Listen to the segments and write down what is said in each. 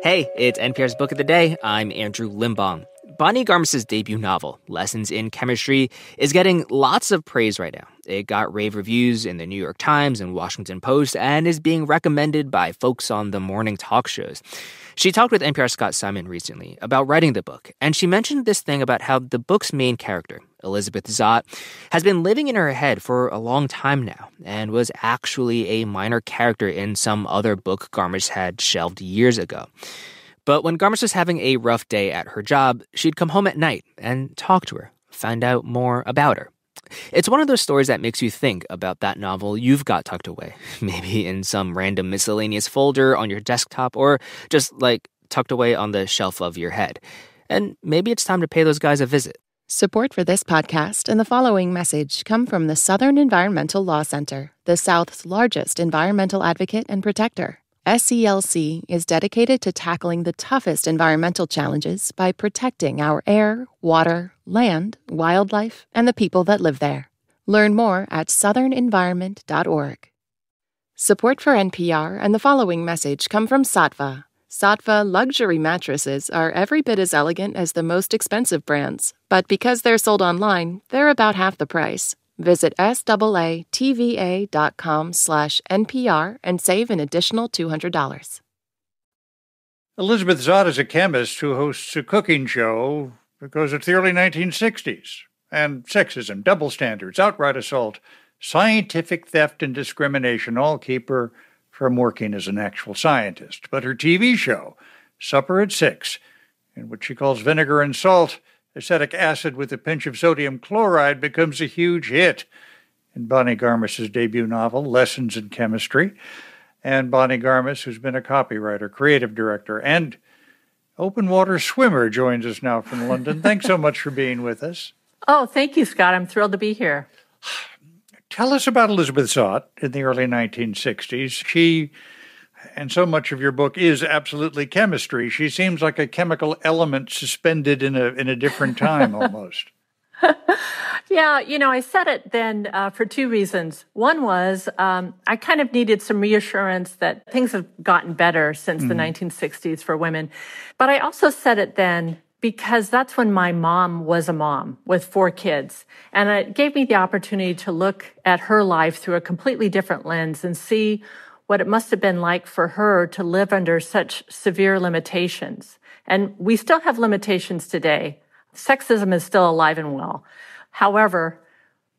Hey, it's NPR's Book of the Day. I'm Andrew Limbong. Bonnie Garmus' debut novel, Lessons in Chemistry, is getting lots of praise right now. It got rave reviews in the New York Times and Washington Post and is being recommended by folks on the morning talk shows. She talked with NPR's Scott Simon recently about writing the book, and she mentioned this thing about how the book's main character, Elizabeth Zott, has been living in her head for a long time now and was actually a minor character in some other book Garmus had shelved years ago. But when Garmus was having a rough day at her job, she'd come home at night and talk to her, find out more about her. It's one of those stories that makes you think about that novel you've got tucked away, maybe in some random miscellaneous folder on your desktop or just tucked away on the shelf of your head. And maybe it's time to pay those guys a visit. Support for this podcast and the following message come from the Southern Environmental Law Center, the South's largest environmental advocate and protector. SELC is dedicated to tackling the toughest environmental challenges by protecting our air, water, land, wildlife, and the people that live there. Learn more at southernenvironment.org. Support for NPR and the following message come from Sattva. Sattva luxury mattresses are every bit as elegant as the most expensive brands, but because they're sold online, they're about half the price. Visit SAATVA.com/NPR and save an additional $200. Elizabeth Zott is a chemist who hosts a cooking show because it's the early 1960s. And sexism, double standards, outright assault, scientific theft and discrimination all keep her from working as an actual scientist. But her TV show, Supper at 6, in which she calls vinegar and salt acetic acid with a pinch of sodium chloride, becomes a huge hit. In Bonnie Garmus' debut novel, Lessons in Chemistry. And Bonnie Garmus, who's been a copywriter, creative director, and open water swimmer, joins us now from London. Thanks so much for being with us. Oh, thank you, Scott. I'm thrilled to be here. Tell us about Elizabeth Zott in the early 1960s. She, and so much of your book is absolutely chemistry. She seems like a chemical element suspended in a different time almost. Yeah, I said it then for two reasons. One was I kind of needed some reassurance that things have gotten better since the 1960s for women. But I also said it then because that's when my mom was a mom with 4 kids. And it gave me the opportunity to look at her life through a completely different lens and see what it must have been like for her to live under such severe limitations. And we still have limitations today. Sexism is still alive and well. However,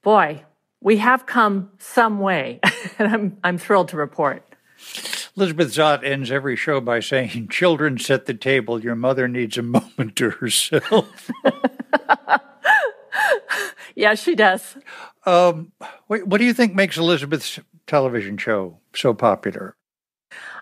boy, we have come some way, and I'm thrilled to report. Elizabeth Zott ends every show by saying, "Children set the table. Your mother needs a moment to herself." Yeah, she does. What do you think makes Elizabeth's television show so popular?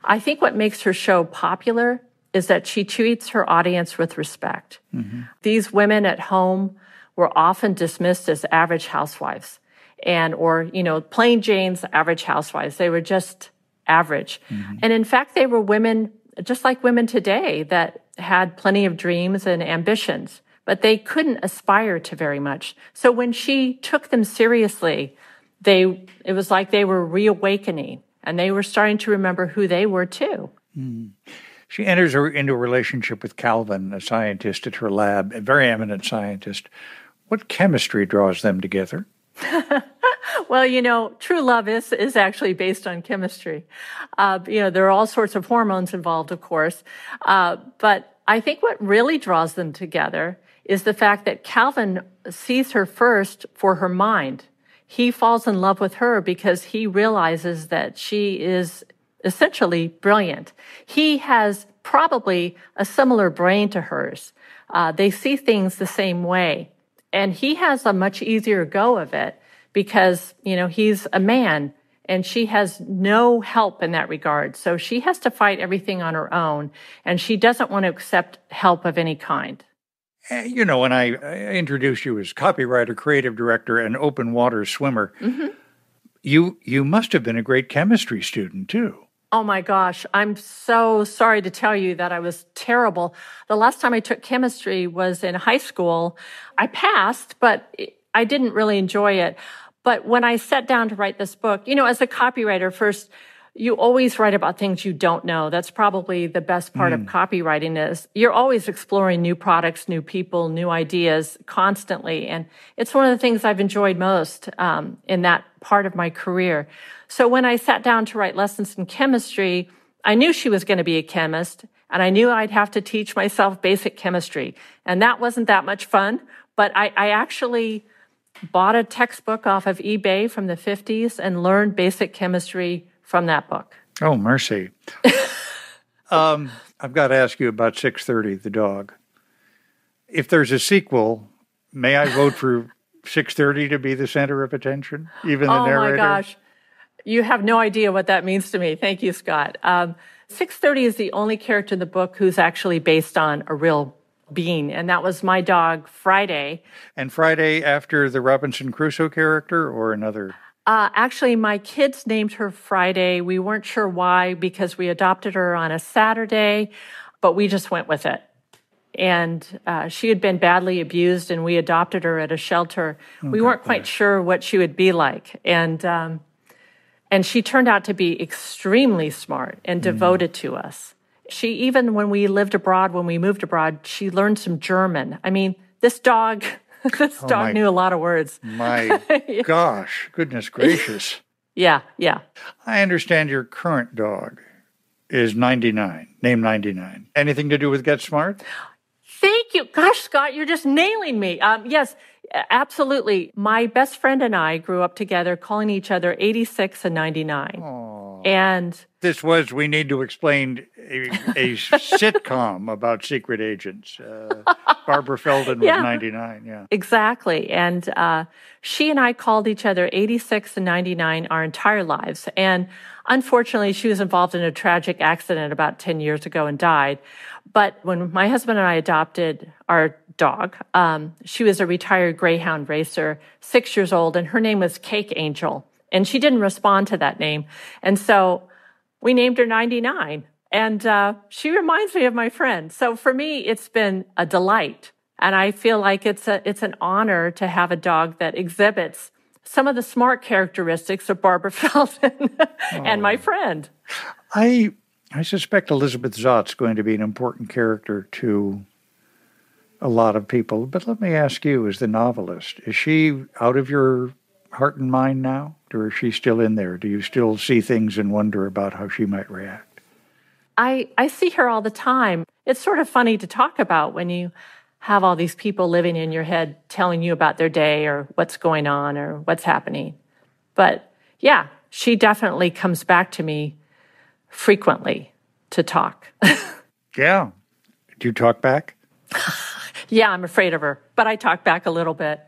I think what makes her show popular is that she treats her audience with respect. Mm-hmm. These women at home were often dismissed as average housewives or plain Jane's average housewives. They were just average. Mm-hmm. And in fact, they were women just like women today that had plenty of dreams and ambitions, but they couldn't aspire to very much. So when she took them seriously, it was like they were reawakening and they were starting to remember who they were too. Mm. She enters into a relationship with Calvin, a scientist at her lab, a very eminent scientist. What chemistry draws them together? Well, true love is actually based on chemistry. There are all sorts of hormones involved, of course. But I think what really draws them together is the fact that Calvin sees her first for her mind. He falls in love with her because he realizes that she is essentially brilliant. He has probably a similar brain to hers. They see things the same way. And he has a much easier go of it because, he's a man and she has no help in that regard. So she has to fight everything on her own and she doesn't want to accept help of any kind. When I introduced you as copywriter, creative director, and open water swimmer, mm-hmm. you must have been a great chemistry student too. Oh my gosh, I'm so sorry to tell you that I was terrible. The last time I took chemistry was in high school. I passed, but I didn't really enjoy it. But when I sat down to write this book, as a copywriter, first, you always write about things you don't know. That's probably the best part of copywriting is you're always exploring new products, new people, new ideas constantly. And it's one of the things I've enjoyed most in that part of my career. So when I sat down to write lessons in chemistry, I knew she was going to be a chemist, and I knew I'd have to teach myself basic chemistry. And that wasn't that much fun, but I actually bought a textbook off of eBay from the 50s and learned basic chemistry from that book. Oh, mercy. I've got to ask you about 6:30, the dog. If there's a sequel, may I vote for 6:30 to be the center of attention, even the narrator? Oh, my gosh. You have no idea what that means to me. Thank you, Scott. 6:30 is the only character in the book who's actually based on a real being, and that was my dog, Friday. And Friday after the Robinson Crusoe character or another? Actually, my kids named her Friday. We weren't sure why because we adopted her on a Saturday, but we just went with it. And she had been badly abused, and we adopted her at a shelter. We weren't quite sure what she would be like. And she turned out to be extremely smart and devoted to us. She, even when we moved abroad, she learned some German. I mean, this dog knew a lot of words. My gosh, goodness gracious. Yeah. I understand your current dog is 99, named 99. Anything to do with Get Smart? Thank you. Gosh, Scott, you're just nailing me. Yes, absolutely. My best friend and I grew up together calling each other 86 and 99. Aww. And this was, we need to explain, a sitcom about secret agents. Barbara Feldon was 99, yeah. Exactly. And she and I called each other 86 and 99 our entire lives. And unfortunately, she was involved in a tragic accident about 10 years ago and died. But when my husband and I adopted our dog, she was a retired Greyhound racer, 6 years old, and her name was Cake Angel. And she didn't respond to that name. And so we named her 99. And she reminds me of my friend. So for me, it's been a delight. And I feel like it's an honor to have a dog that exhibits some of the smart characteristics of Barbara Feldon and my friend. I suspect Elizabeth Zott's going to be an important character to a lot of people. But let me ask you, as the novelist, is she out of your heart and mind now? Or is she still in there? Do you still see things and wonder about how she might react? I see her all the time. It's sort of funny to talk about when you have all these people living in your head telling you about their day or what's going on or what's happening. But yeah, she definitely comes back to me frequently to talk. Yeah. Do you talk back? Yeah, I'm afraid of her, but I talk back a little bit.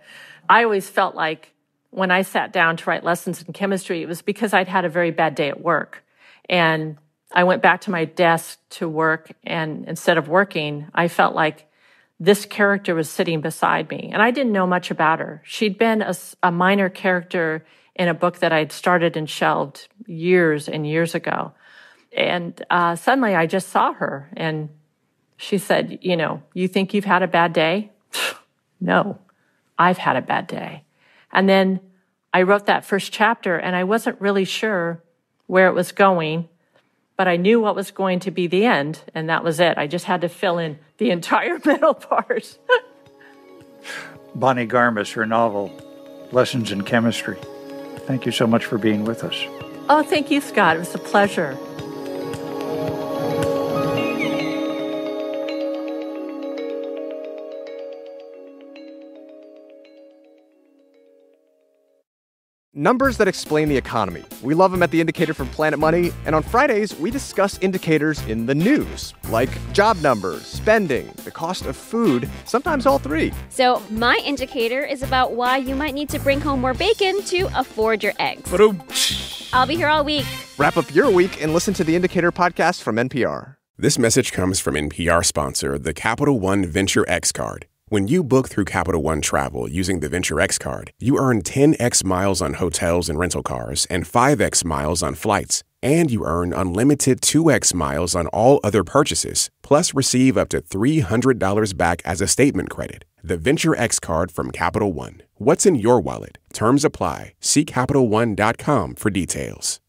I always felt like when I sat down to write lessons in chemistry, it was because I'd had a very bad day at work. And I went back to my desk to work, and instead of working, I felt like this character was sitting beside me. And I didn't know much about her. She'd been a minor character in a book that I'd started and shelved years and years ago. And suddenly I just saw her, and she said, you think you've had a bad day? No, I've had a bad day. And then I wrote that first chapter, and I wasn't really sure where it was going, but I knew what was going to be the end, and that was it. I just had to fill in the entire middle part. Bonnie Garmus, her novel, Lessons in Chemistry. Thank you so much for being with us. Oh, thank you, Scott. It was a pleasure. Numbers that explain the economy. We love them at The Indicator from Planet Money. And on Fridays, we discuss indicators in the news, like job numbers, spending, the cost of food, sometimes all three. So my indicator is about why you might need to bring home more bacon to afford your eggs. I'll be here all week. Wrap up your week and listen to The Indicator podcast from NPR. This message comes from NPR sponsor, the Capital One Venture X Card. When you book through Capital One Travel using the Venture X Card, you earn 10x miles on hotels and rental cars and 5x miles on flights. And you earn unlimited 2x miles on all other purchases, plus receive up to $300 back as a statement credit. The Venture X Card from Capital One. What's in your wallet? Terms apply. See CapitalOne.com for details.